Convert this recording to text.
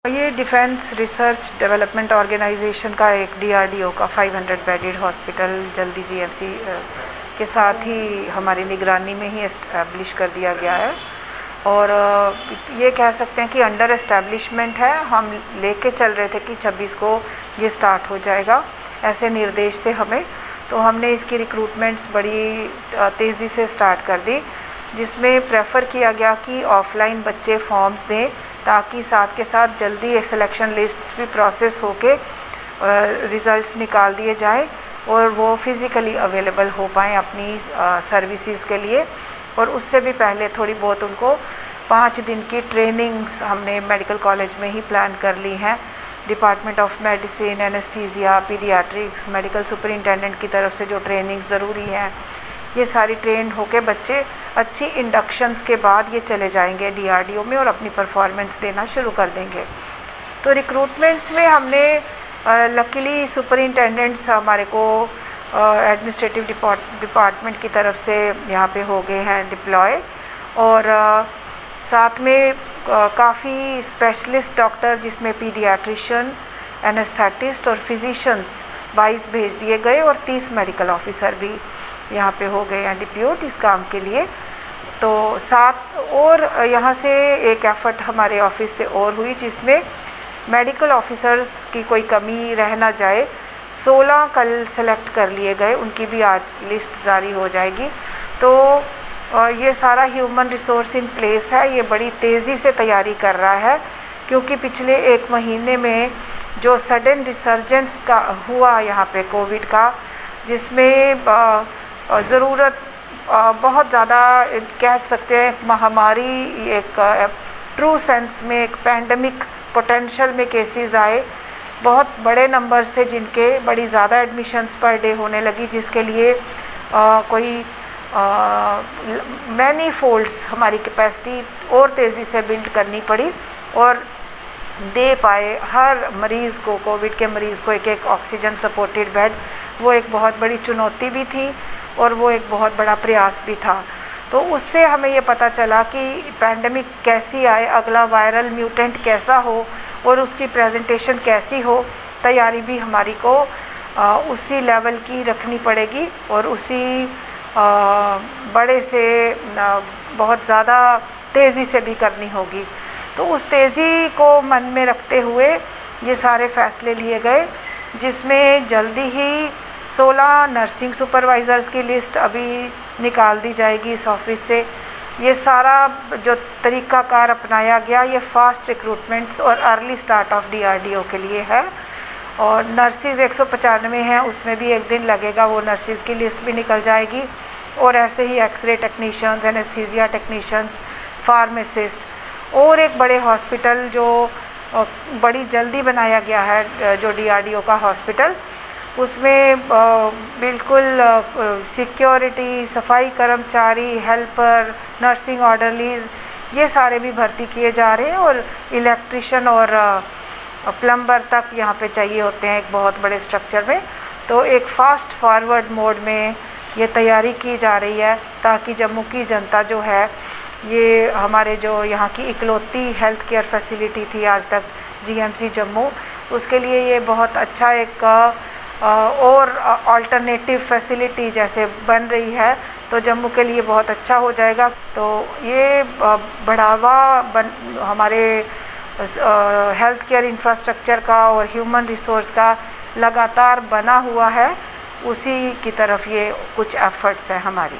ये defence research development organisation का एक डीआरडीओ का 500 बेडेड हॉस्पिटल जल्दी जीएमसी के साथ ही हमारी निगरानी में ही एस्टैब्लिश कर दिया गया है। और ये कह सकते हैं कि अंडर एस्टैब्लिशमेंट है। हम लेके चल रहे थे कि 26 को ये स्टार्ट हो जाएगा, ऐसे निर्देश थे हमें। तो हमने इसकी रिक्रूटमेंट्स बड़ी तेज़ी से स्टार्ट कर दी, जिसमें प्रेफर किया गया कि ऑफलाइन बच्चे फॉर्म्स दें ताकि साथ के साथ जल्दी सिलेक्शन लिस्ट्स भी प्रोसेस होके रिज़ल्ट्स निकाल दिए जाए और वो फिज़िकली अवेलेबल हो पाएँ अपनी सर्विसेज के लिए। और उससे भी पहले थोड़ी बहुत उनको 5 दिन की ट्रेनिंग्स हमने मेडिकल कॉलेज में ही प्लान कर ली हैं। Department of medicine, anaesthesia, paediatrics, medical superintendent की तरफ से जो ट्रेनिंग ज़रूरी है, ये सारी ट्रेंड होके बच्चे अच्छी इंडक्शंस के बाद ये चले जाएंगे डीआरडीओ में और अपनी परफॉर्मेंस देना शुरू कर देंगे। तो रिक्रूटमेंट्स में हमने लकीली सुपरिटेंडेंट्स हमारे को एडमिनिस्ट्रेटिव डिपार्टमेंट की तरफ से यहाँ पे हो गए हैं डिप्लॉय, और साथ में काफ़ी स्पेशलिस्ट डॉक्टर जिसमें पीडियाट्रिशियन, एनेस्थेटिस्ट और फिजिशियंस 22 भेज दिए गए और 30 मेडिकल ऑफिसर भी यहाँ पे हो गए हैं डिप्यूट इस काम के लिए। तो साथ और यहाँ से एक एफर्ट हमारे ऑफिस से और हुई जिसमें मेडिकल ऑफिसर्स की कोई कमी रह ना जाए। 16 कल सेलेक्ट कर लिए गए, उनकी भी आज लिस्ट जारी हो जाएगी। तो ये सारा ह्यूमन रिसोर्स इन प्लेस है, ये बड़ी तेज़ी से तैयारी कर रहा है, क्योंकि पिछले 1 महीने में जो सडन रिसर्जेंस का हुआ यहाँ पे कोविड का, जिसमें ज़रूरत बहुत ज़्यादा कह सकते हैं महामारी, एक ट्रू सेंस में एक पैंडमिक पोटेंशियल में केसेस आए, बहुत बड़े नंबर्स थे जिनके, बड़ी ज़्यादा एडमिशन्स पर डे होने लगी, जिसके लिए कोई मैनी फोल्ड्स हमारी कैपेसिटी और तेज़ी से बिल्ड करनी पड़ी और दे पाए हर मरीज़ को, कोविड के मरीज़ को एक ऑक्सीजन सपोर्टेड बेड। वो एक बहुत बड़ी चुनौती भी थी और वो एक बहुत बड़ा प्रयास भी था। तो उससे हमें ये पता चला कि पैंडमिक कैसी आए, अगला वायरल म्यूटेंट कैसा हो और उसकी प्रेजेंटेशन कैसी हो, तैयारी भी हमारी को उसी लेवल की रखनी पड़ेगी और उसी बड़े से बहुत ज़्यादा तेज़ी से भी करनी होगी। तो उस तेज़ी को मन में रखते हुए ये सारे फैसले लिए गए, जिसमें जल्दी ही 16 नर्सिंग सुपरवाइज़र्स की लिस्ट अभी निकाल दी जाएगी इस ऑफिस से। ये सारा जो तरीक़ाकार अपनाया गया, ये फास्ट रिक्रूटमेंट्स और अर्ली स्टार्ट ऑफ डीआरडीओ के लिए है। और नर्सिस 195 हैं, उसमें भी 1 दिन लगेगा, वो नर्सिस की लिस्ट भी निकल जाएगी। और ऐसे ही x ray technicians, anaesthesia technicians, pharmacist और एक बड़े हॉस्पिटल जो बड़ी जल्दी बनाया गया है जो डीआरडीओ का हॉस्पिटल, उसमें बिल्कुल सिक्योरिटी, सफाई कर्मचारी, हेल्पर, नर्सिंग ऑर्डरलीज, ये सारे भी भर्ती किए जा रहे हैं। और इलेक्ट्रिशियन और प्लम्बर तक यहाँ पे चाहिए होते हैं एक बहुत बड़े स्ट्रक्चर में। तो एक फास्ट फॉरवर्ड मोड में ये तैयारी की जा रही है ताकि जम्मू की जनता जो है, ये हमारे जो यहाँ की इकलौती हेल्थ केयर फैसिलिटी थी आज तक जीएमसी जम्मू, उसके लिए ये बहुत अच्छा एक और अल्टरनेटिव फैसिलिटी जैसे बन रही है, तो जम्मू के लिए बहुत अच्छा हो जाएगा। तो ये बढ़ावा हमारे हेल्थ केयर इंफ्रास्ट्रक्चर का और ह्यूमन रिसोर्स का लगातार बना हुआ है, उसी की तरफ ये कुछ एफर्ट्स हैं हमारी।